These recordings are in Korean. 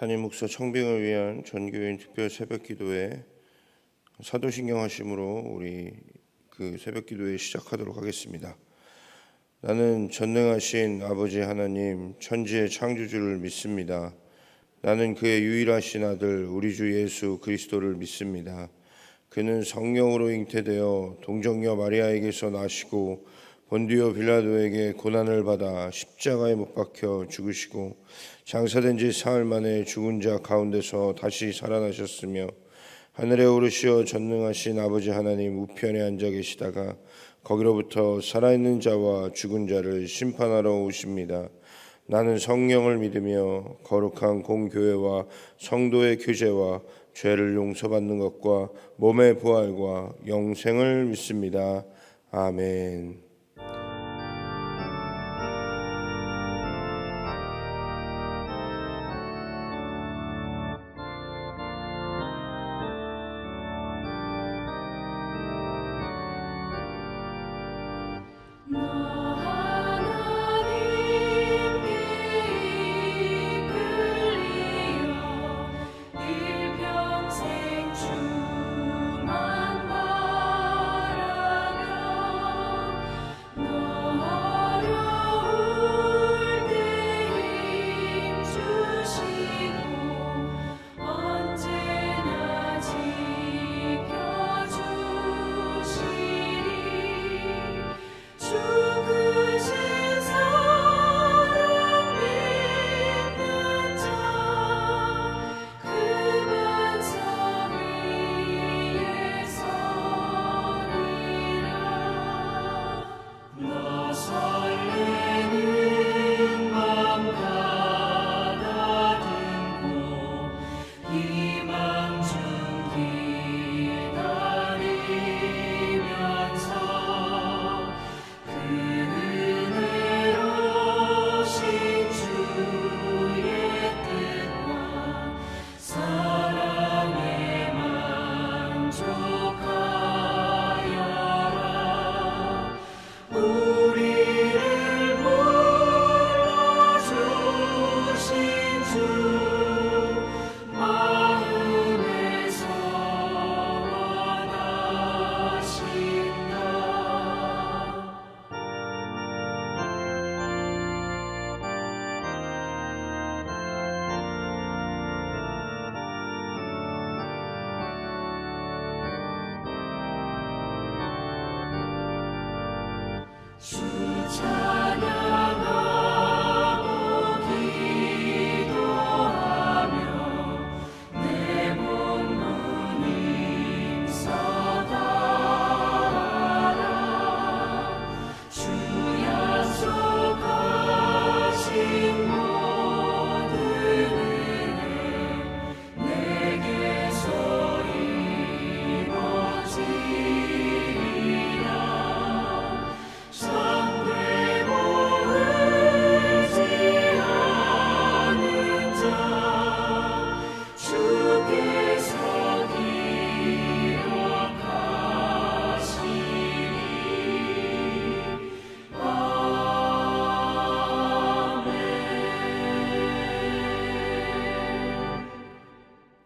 담임 목사 청빙을 위한 전교인 특별 새벽기도회 사도신경 하심으로 우리 그 새벽기도회 시작하도록 하겠습니다. 나는 전능하신 아버지 하나님 천지의 창조주를 믿습니다. 나는 그의 유일하신 아들 우리 주 예수 그리스도를 믿습니다. 그는 성령으로 잉태되어 동정녀 마리아에게서 나시고 본디오 빌라도에게 고난을 받아 십자가에 못 박혀 죽으시고 장사된 지 사흘 만에 죽은 자 가운데서 다시 살아나셨으며 하늘에 오르시어 전능하신 아버지 하나님 우편에 앉아 계시다가 거기로부터 살아있는 자와 죽은 자를 심판하러 오십니다. 나는 성령을 믿으며 거룩한 공교회와 성도의 교제와 죄를 용서받는 것과 몸의 부활과 영생을 믿습니다. 아멘.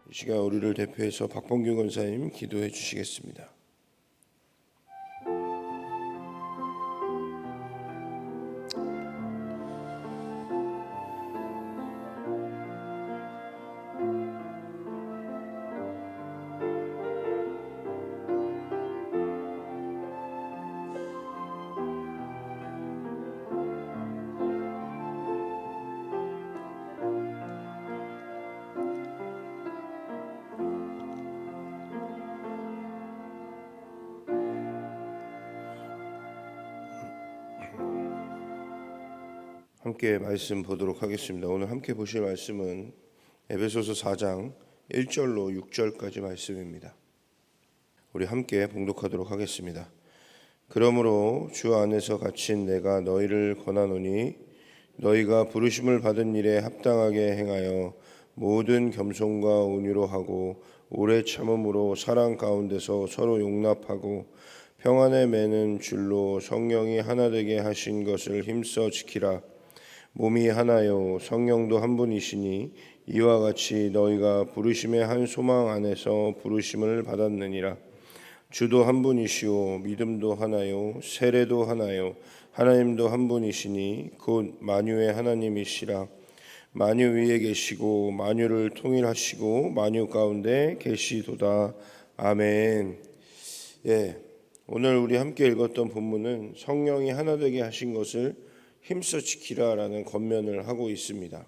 이 시간 우리를 대표해서 박봉규 권사님 기도해 주시겠습니다. 함께 말씀 보도록 하겠습니다. 오늘 함께 보실 말씀은 에베소서 4장 1절로 6절까지 말씀입니다. 우리 함께 봉독하도록 하겠습니다. 그러므로 주 안에서 갇힌 내가 너희를 권하노니 너희가 부르심을 받은 일에 합당하게 행하여 모든 겸손과 온유로 하고 오래 참음으로 사랑 가운데서 서로 용납하고 평안에 매는 줄로 성령이 하나 되게 하신 것을 힘써 지키라. 몸이 하나요 성령도 한 분이시니 이와 같이 너희가 부르심의 한 소망 안에서 부르심을 받았느니라. 주도 한 분이시오 믿음도 하나요 세례도 하나요 하나님도 한 분이시니 곧 만유의 하나님이시라. 만유 위에 계시고 만유를 통일하시고 만유 가운데 계시도다. 아멘. 오늘 우리 함께 읽었던 본문은 성령이 하나 되게 하신 것을 힘써 지키라라는 권면을 하고 있습니다.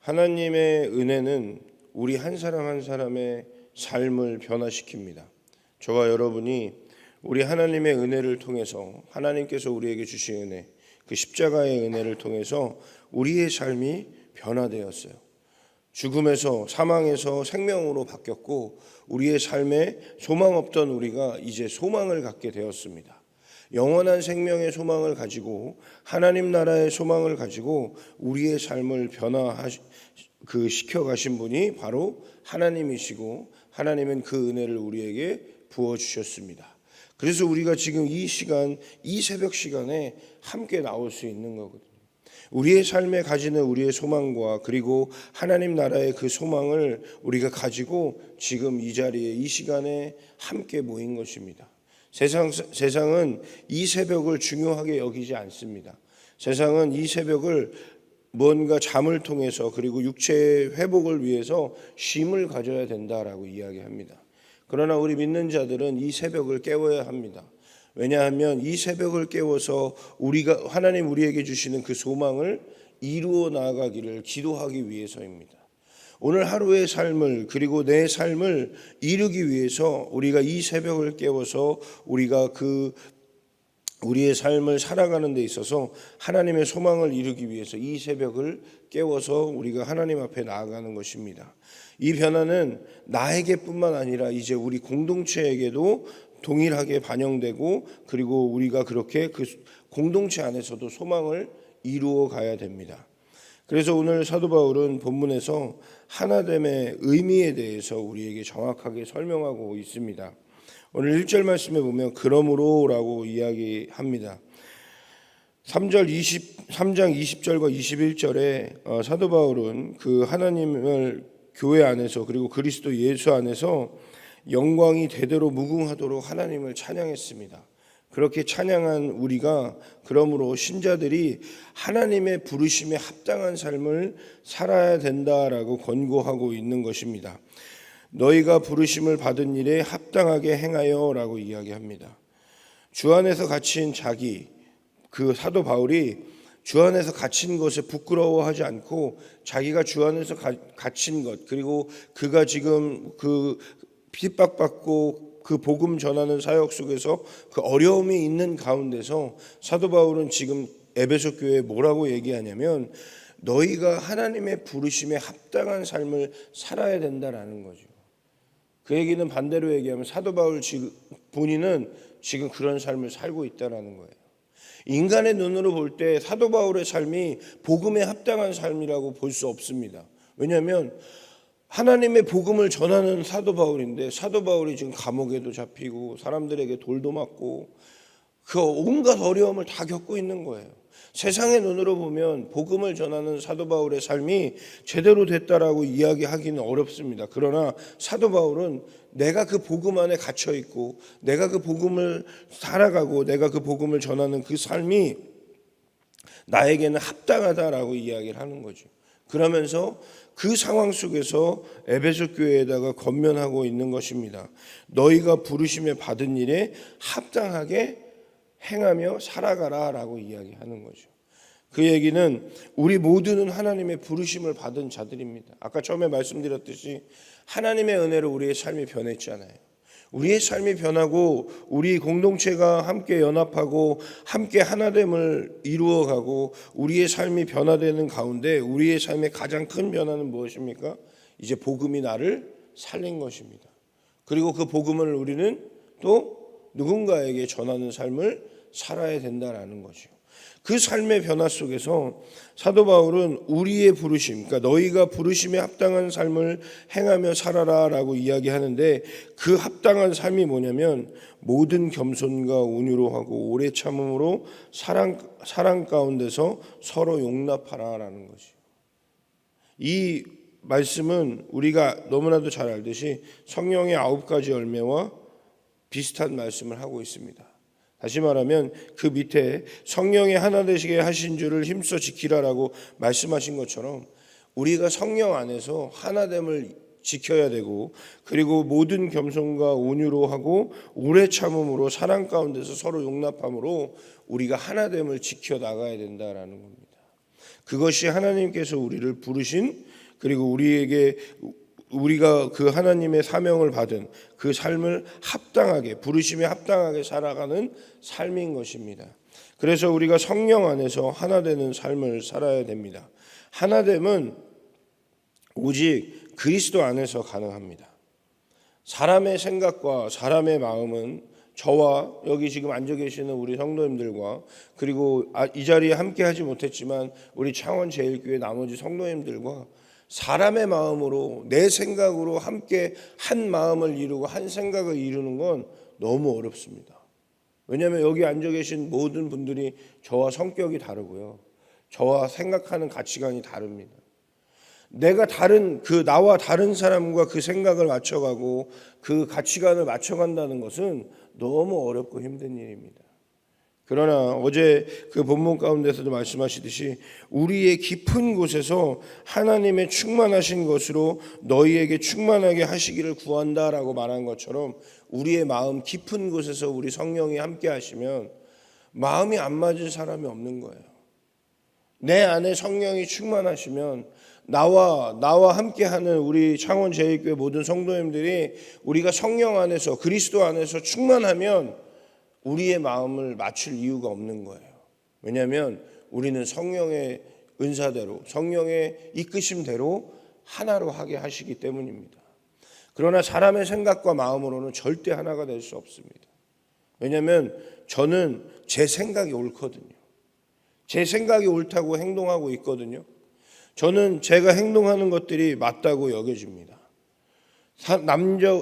하나님의 은혜는 우리 한 사람 한 사람의 삶을 변화시킵니다. 저와 여러분이 우리 하나님의 은혜를 통해서 하나님께서 우리에게 주신 은혜, 그 십자가의 은혜를 통해서 우리의 삶이 변화되었어요. 죽음에서 사망에서 생명으로 바뀌었고 우리의 삶에 소망 없던 우리가 이제 소망을 갖게 되었습니다. 영원한 생명의 소망을 가지고 하나님 나라의 소망을 가지고 우리의 삶을 시켜 가신 분이 바로 하나님이시고 하나님은 그 은혜를 우리에게 부어 주셨습니다. 그래서 우리가 지금 이 새벽 시간에 함께 나올 수 있는 거거든요. 우리의 삶에 가지는 우리의 소망과 그리고 하나님 나라의 그 소망을 우리가 가지고 지금 이 자리에 이 시간에 함께 모인 것입니다. 세상은 이 새벽을 중요하게 여기지 않습니다. 세상은 이 새벽을 뭔가 잠을 통해서 그리고 육체의 회복을 위해서 쉼을 가져야 된다라고 이야기합니다. 그러나 우리 믿는 자들은 이 새벽을 깨워야 합니다. 왜냐하면 이 새벽을 깨워서 하나님 우리에게 주시는 그 소망을 이루어 나아가기를 기도하기 위해서입니다. 오늘 하루의 삶을 그리고 내 삶을 이루기 위해서 우리가 이 새벽을 깨워서 우리가 우리의 삶을 살아가는 데 있어서 하나님의 소망을 이루기 위해서 이 새벽을 깨워서 우리가 하나님 앞에 나아가는 것입니다. 이 변화는 나에게뿐만 아니라 이제 우리 공동체에게도 동일하게 반영되고 그리고 우리가 그렇게 그 공동체 안에서도 소망을 이루어 가야 됩니다. 그래서 오늘 사도 바울은 본문에서 하나됨의 의미에 대해서 우리에게 정확하게 설명하고 있습니다. 오늘 1절 말씀에 보면 그러므로라고 이야기합니다. 3장 20절과 21절에 사도 바울은 그 하나님을 교회 안에서 그리고 그리스도 예수 안에서 영광이 대대로 무궁하도록 하나님을 찬양했습니다. 그렇게 찬양한 우리가 그러므로 신자들이 하나님의 부르심에 합당한 삶을 살아야 된다라고 권고하고 있는 것입니다. 너희가 부르심을 받은 일에 합당하게 행하여라고 이야기합니다. 주 안에서 갇힌 그 사도 바울이 주 안에서 갇힌 것에 부끄러워하지 않고 자기가 주 안에서 갇힌 것 그리고 그가 지금 그 핍박받고 그 복음 전하는 사역 속에서 그 어려움이 있는 가운데서 사도 바울은 지금 에베소 교회에 뭐라고 얘기하냐면 너희가 하나님의 부르심에 합당한 삶을 살아야 된다라는 거죠. 그 얘기는 반대로 얘기하면 사도 바울 본인은 지금 그런 삶을 살고 있다는 거예요. 인간의 눈으로 볼 때 사도 바울의 삶이 복음에 합당한 삶이라고 볼 수 없습니다. 왜냐하면 하나님의 복음을 전하는 사도 바울인데 사도 바울이 지금 감옥에도 잡히고 사람들에게 돌도 맞고 그 온갖 어려움을 다 겪고 있는 거예요. 세상의 눈으로 보면 복음을 전하는 사도 바울의 삶이 제대로 됐다라고 이야기하기는 어렵습니다. 그러나 사도 바울은 내가 그 복음 안에 갇혀 있고 내가 그 복음을 살아가고 내가 그 복음을 전하는 그 삶이 나에게는 합당하다라고 이야기를 하는 거죠. 그러면서 그 상황 속에서 에베소 교회에다가 권면하고 있는 것입니다. 너희가 부르심에 받은 일에 합당하게 행하며 살아가라라고 이야기하는 거죠. 그 얘기는 우리 모두는 하나님의 부르심을 받은 자들입니다. 아까 처음에 말씀드렸듯이 하나님의 은혜로 우리의 삶이 변했잖아요. 우리의 삶이 변하고 우리 공동체가 함께 연합하고 함께 하나됨을 이루어가고 우리의 삶이 변화되는 가운데 우리의 삶의 가장 큰 변화는 무엇입니까? 이제 복음이 나를 살린 것입니다. 그리고 그 복음을 우리는 또 누군가에게 전하는 삶을 살아야 된다라는 거죠. 그 삶의 변화 속에서 사도 바울은 우리의 부르심, 그러니까 너희가 부르심에 합당한 삶을 행하며 살아라라고 이야기하는데, 그 합당한 삶이 뭐냐면 모든 겸손과 온유로 하고 오래 참음으로 사랑 가운데서 서로 용납하라라는 것이요. 이 말씀은 우리가 너무나도 잘 알듯이 성령의 9가지 열매와 비슷한 말씀을 하고 있습니다. 다시 말하면 그 밑에 성령이 하나 되시게 하신 줄을 힘써 지키라라고 말씀하신 것처럼 우리가 성령 안에서 하나됨을 지켜야 되고, 그리고 모든 겸손과 온유로 하고 오래 참음으로 사랑 가운데서 서로 용납함으로 우리가 하나됨을 지켜 나가야 된다라는 겁니다. 그것이 하나님께서 우리를 부르신, 그리고 우리가 그 하나님의 사명을 받은 그 삶을 합당하게, 부르심에 합당하게 살아가는 삶인 것입니다. 그래서 우리가 성령 안에서 하나 되는 삶을 살아야 됩니다. 하나됨은 오직 그리스도 안에서 가능합니다. 사람의 생각과 사람의 마음은 저와 여기 지금 앉아 계시는 우리 성도님들과, 그리고 이 자리에 함께 하지 못했지만 우리 창원제일교회 나머지 성도님들과 사람의 마음으로, 내 생각으로 함께 한 마음을 이루고 한 생각을 이루는 건 너무 어렵습니다. 왜냐하면 여기 앉아 계신 모든 분들이 저와 성격이 다르고요, 저와 생각하는 가치관이 다릅니다. 내가 나와 다른 사람과 그 생각을 맞춰가고 그 가치관을 맞춰간다는 것은 너무 어렵고 힘든 일입니다. 그러나 어제 그 본문 가운데서도 말씀하시듯이 우리의 깊은 곳에서 하나님의 충만하신 것으로 너희에게 충만하게 하시기를 구한다라고 말한 것처럼, 우리의 마음 깊은 곳에서 우리 성령이 함께 하시면 마음이 안 맞을 사람이 없는 거예요. 내 안에 성령이 충만하시면 나와 함께하는 우리 창원제일교회 모든 성도님들이 우리가 성령 안에서, 그리스도 안에서 충만하면 우리의 마음을 맞출 이유가 없는 거예요. 왜냐하면 우리는 성령의 은사대로, 성령의 이끄심대로 하나로 하게 하시기 때문입니다. 그러나 사람의 생각과 마음으로는 절대 하나가 될 수 없습니다. 왜냐하면 저는 제 생각이 옳거든요. 제 생각이 옳다고 행동하고 있거든요. 저는 제가 행동하는 것들이 맞다고 여겨집니다.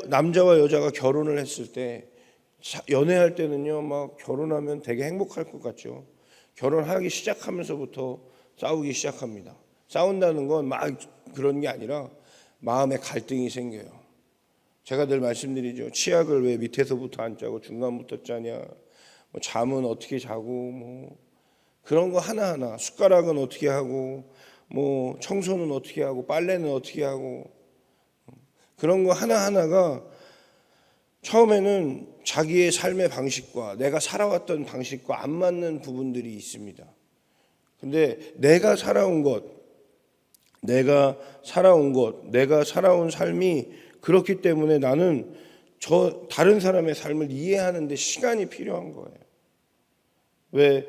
남자와 여자가 결혼을 했을 때, 연애할 때는요, 막 결혼하면 되게 행복할 것 같죠. 결혼하기 시작하면서부터 싸우기 시작합니다. 싸운다는 건 막 그런 게 아니라 마음에 갈등이 생겨요. 제가 늘 말씀드리죠. 치약을 왜 밑에서부터 안 짜고 중간부터 짜냐, 뭐 잠은 어떻게 자고, 뭐 그런 거 하나하나, 숟가락은 어떻게 하고, 뭐 청소는 어떻게 하고, 빨래는 어떻게 하고, 그런 거 하나하나가 처음에는 자기의 삶의 방식과 내가 살아왔던 방식과 안 맞는 부분들이 있습니다. 근데 내가 살아온 내가 살아온 삶이 그렇기 때문에 나는 다른 사람의 삶을 이해하는 데 시간이 필요한 거예요. 왜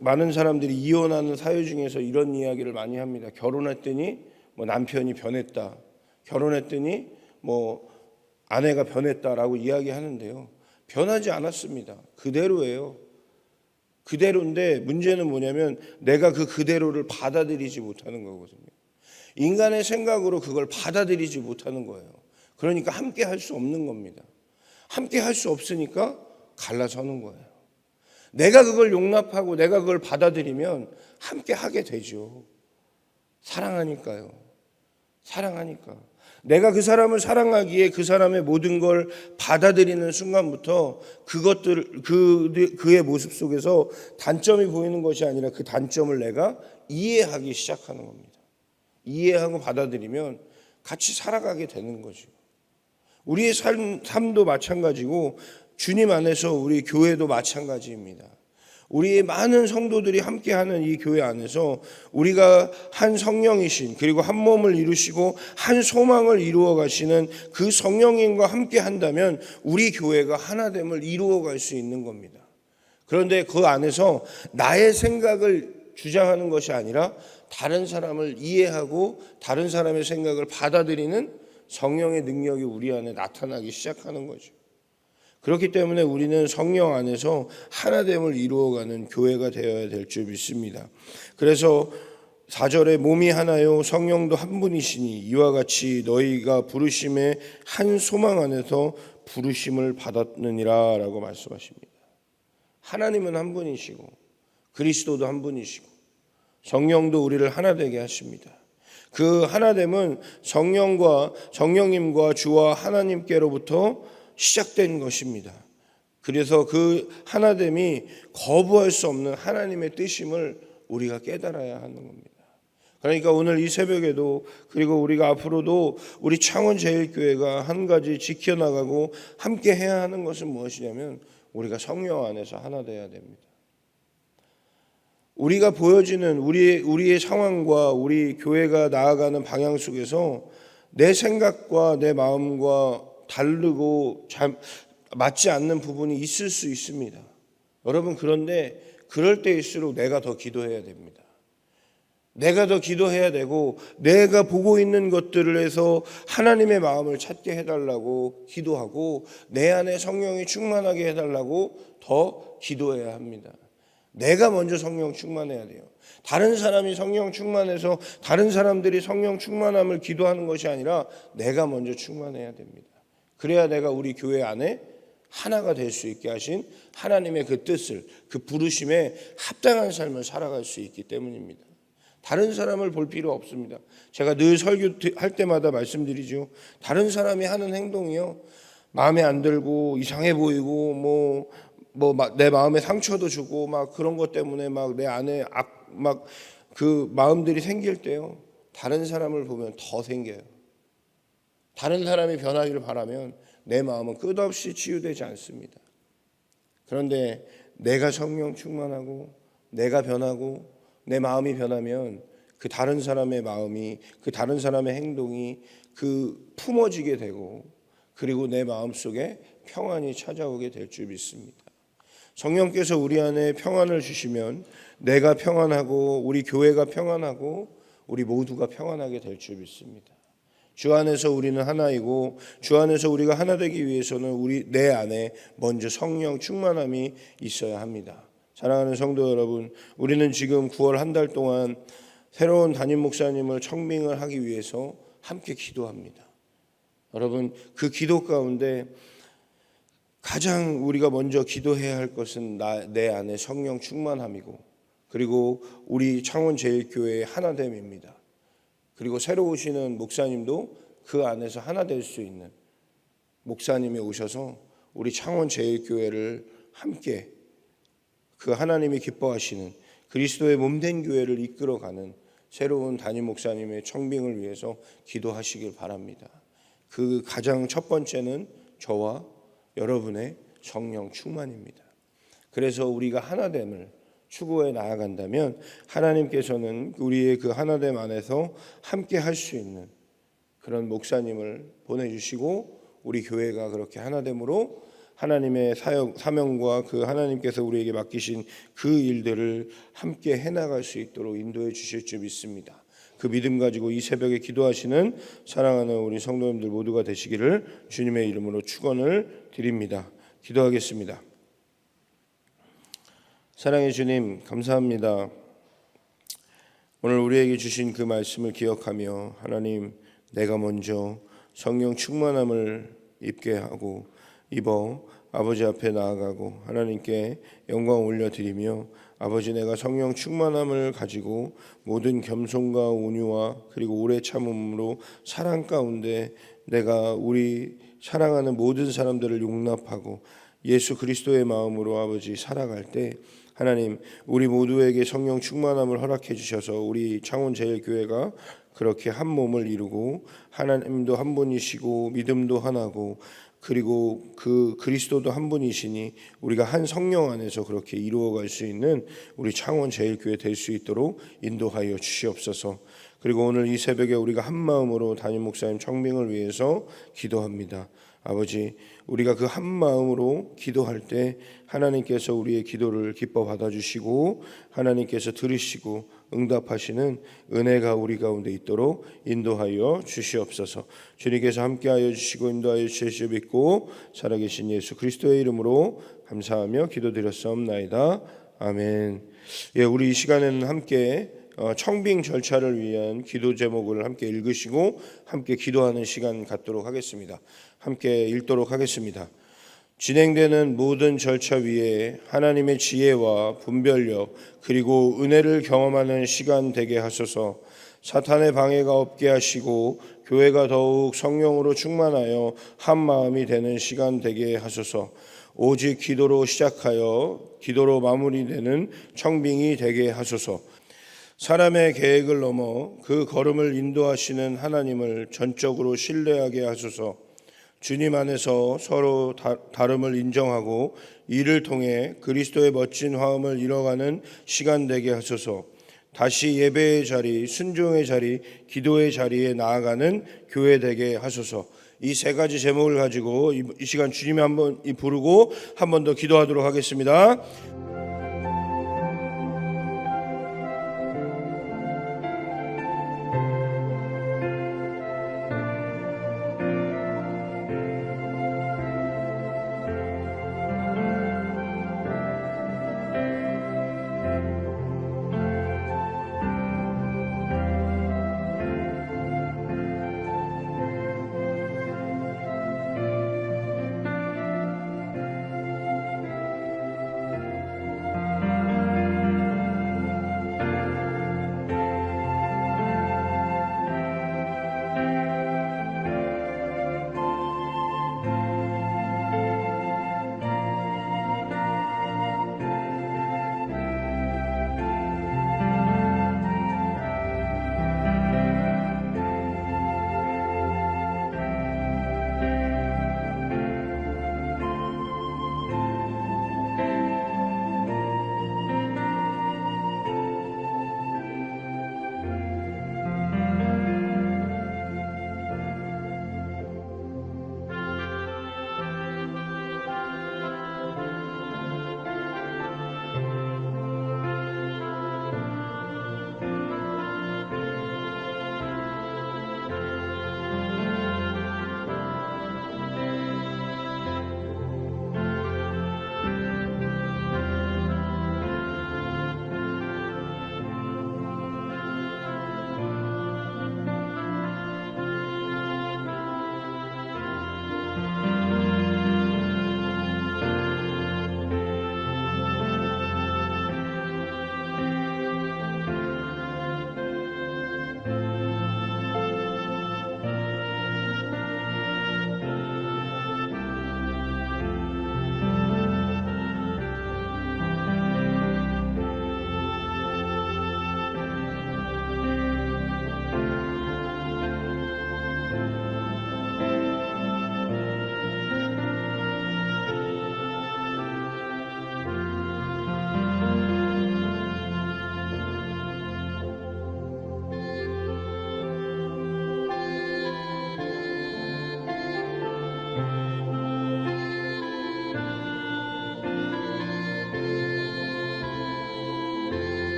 많은 사람들이 이혼하는 사유 중에서 이런 이야기를 많이 합니다. 결혼했더니 남편이 변했다. 결혼했더니 아내가 변했다라고 이야기하는데요. 변하지 않았습니다. 그대로예요. 그대로인데 문제는 뭐냐면 내가 그대로를 받아들이지 못하는 거거든요. 인간의 생각으로 그걸 받아들이지 못하는 거예요. 그러니까 함께 할 수 없는 겁니다. 함께 할 수 없으니까 갈라서는 거예요. 내가 그걸 용납하고 내가 그걸 받아들이면 함께 하게 되죠. 사랑하니까요. 사랑하니까. 내가 그 사람을 사랑하기에 그 사람의 모든 걸 받아들이는 순간부터 그의 모습 속에서 단점이 보이는 것이 아니라 그 단점을 내가 이해하기 시작하는 겁니다. 이해하고 받아들이면 같이 살아가게 되는 거죠. 우리의 삶도 마찬가지고 주님 안에서 우리 교회도 마찬가지입니다. 우리의 많은 성도들이 함께하는 이 교회 안에서 우리가 한 성령이신, 그리고 한 몸을 이루시고 한 소망을 이루어 가시는 그 성령님과 함께 한다면 우리 교회가 하나됨을 이루어 갈 수 있는 겁니다. 그런데 그 안에서 나의 생각을 주장하는 것이 아니라 다른 사람을 이해하고 다른 사람의 생각을 받아들이는 성령의 능력이 우리 안에 나타나기 시작하는 거죠. 그렇기 때문에 우리는 성령 안에서 하나됨을 이루어가는 교회가 되어야 될 줄 믿습니다. 그래서 4절에 몸이 하나요 성령도 한 분이시니 이와 같이 너희가 부르심의 한 소망 안에서 부르심을 받았느니라 라고 말씀하십니다. 하나님은 한 분이시고 그리스도도 한 분이시고 성령도 우리를 하나 되게 하십니다. 그 하나됨은 성령님과 주와 하나님께로부터 시작된 것입니다. 그래서 그 하나됨이 거부할 수 없는 하나님의 뜻임을 우리가 깨달아야 하는 겁니다. 그러니까 오늘 이 새벽에도 그리고 우리가 앞으로도 우리 창원제일교회가 한 가지 지켜나가고 함께 해야 하는 것은 무엇이냐면 우리가 성령 안에서 하나 되어야 됩니다. 우리가 보여지는 우리의 상황과 우리 교회가 나아가는 방향 속에서 내 생각과 내 마음과 다르고 맞지 않는 부분이 있을 수 있습니다. 여러분, 그런데 그럴 때일수록 내가 더 기도해야 됩니다. 내가 더 기도해야 되고 내가 보고 있는 것들을 해서 하나님의 마음을 찾게 해달라고 기도하고 내 안에 성령이 충만하게 해달라고 더 기도해야 합니다. 내가 먼저 성령 충만해야 돼요. 다른 사람이 성령 충만해서 다른 사람들이 성령 충만함을 기도하는 것이 아니라 내가 먼저 충만해야 됩니다. 그래야 내가 우리 교회 안에 하나가 될 수 있게 하신 하나님의 그 뜻을, 그 부르심에 합당한 삶을 살아갈 수 있기 때문입니다. 다른 사람을 볼 필요 없습니다. 제가 늘 설교할 때마다 말씀드리죠. 다른 사람이 하는 행동이요, 마음에 안 들고 이상해 보이고 내 마음에 상처도 주고 막 그런 것 때문에 막 내 안에 그 마음들이 생길 때요, 다른 사람을 보면 더 생겨요. 다른 사람이 변하기를 바라면 내 마음은 끝없이 치유되지 않습니다. 그런데 내가 성령 충만하고 내가 변하고 내 마음이 변하면 그 다른 사람의 마음이, 그 다른 사람의 행동이 그 품어지게 되고 그리고 내 마음속에 평안이 찾아오게 될 줄 믿습니다. 성령께서 우리 안에 평안을 주시면 내가 평안하고 우리 교회가 평안하고 우리 모두가 평안하게 될 줄 믿습니다. 주 안에서 우리는 하나이고 주 안에서 우리가 하나 되기 위해서는 내 안에 먼저 성령 충만함이 있어야 합니다. 사랑하는 성도 여러분, 우리는 지금 9월 한 달 동안 새로운 담임 목사님을 청빙을 하기 위해서 함께 기도합니다. 여러분, 그 기도 가운데 가장 우리가 먼저 기도해야 할 것은 내 안에 성령 충만함이고 그리고 우리 창원제일교회의 하나됨입니다. 그리고 새로 오시는 목사님도 그 안에서 하나 될 수 있는 목사님이 오셔서 우리 창원제일교회를 함께 그 하나님이 기뻐하시는 그리스도의 몸된 교회를 이끌어가는 새로운 담임 목사님의 청빙을 위해서 기도하시길 바랍니다. 그 가장 첫 번째는 저와 여러분의 성령 충만입니다. 그래서 우리가 하나됨을 추구해 나아간다면 하나님께서는 우리의 그 하나됨 안에서 함께 할 수 있는 그런 목사님을 보내주시고 우리 교회가 그렇게 하나됨으로 하나님의 사명과 그 하나님께서 우리에게 맡기신 그 일들을 함께 해나갈 수 있도록 인도해 주실 줄 믿습니다. 그 믿음 가지고 이 새벽에 기도하시는 사랑하는 우리 성도님들 모두가 되시기를 주님의 이름으로 축원을 드립니다. 기도하겠습니다. 사랑의 주님, 감사합니다. 오늘 우리에게 주신 그 말씀을 기억하며 하나님, 내가 먼저 성령 충만함을 입게 하고 입어 아버지 앞에 나아가고 하나님께 영광 올려드리며 아버지, 내가 성령 충만함을 가지고 모든 겸손과 온유와 그리고 오래 참음으로 사랑 가운데 내가 우리 사랑하는 모든 사람들을 용납하고 예수 그리스도의 마음으로 아버지 살아갈 때 하나님, 우리 모두에게 성령 충만함을 허락해 주셔서 우리 창원제일교회가 그렇게 한 몸을 이루고 하나님도 한 분이시고 믿음도 하나고 그리고 그 그리스도도 한 분이시니 우리가 한 성령 안에서 그렇게 이루어갈 수 있는 우리 창원제일교회 될 수 있도록 인도하여 주시옵소서. 그리고 오늘 이 새벽에 우리가 한 마음으로 담임 목사님 청빙을 위해서 기도합니다. 아버지, 우리가 그 한 마음으로 기도할 때 하나님께서 우리의 기도를 기뻐 받아주시고 하나님께서 들으시고 응답하시는 은혜가 우리 가운데 있도록 인도하여 주시옵소서. 주님께서 함께하여 주시고 인도하여 주실 믿고 살아계신 예수 그리스도의 이름으로 감사하며 기도드렸사옵나이다. 아멘. 예, 우리 이 시간에는 함께 청빙 절차를 위한 기도 제목을 함께 읽으시고 함께 기도하는 시간 갖도록 하겠습니다. 함께 읽도록 하겠습니다. 진행되는 모든 절차 위에 하나님의 지혜와 분별력 그리고 은혜를 경험하는 시간 되게 하소서. 사탄의 방해가 없게 하시고 교회가 더욱 성령으로 충만하여 한 마음이 되는 시간 되게 하소서. 오직 기도로 시작하여 기도로 마무리되는 청빙이 되게 하소서. 사람의 계획을 넘어 그 걸음을 인도하시는 하나님을 전적으로 신뢰하게 하소서. 주님 안에서 서로 다름을 인정하고 이를 통해 그리스도의 멋진 화음을 이뤄가는 시간 되게 하소서. 다시 예배의 자리, 순종의 자리, 기도의 자리에 나아가는 교회 되게 하소서. 이 세 가지 제목을 가지고 이 시간 주님이 한번 부르고 한 번 더 기도하도록 하겠습니다.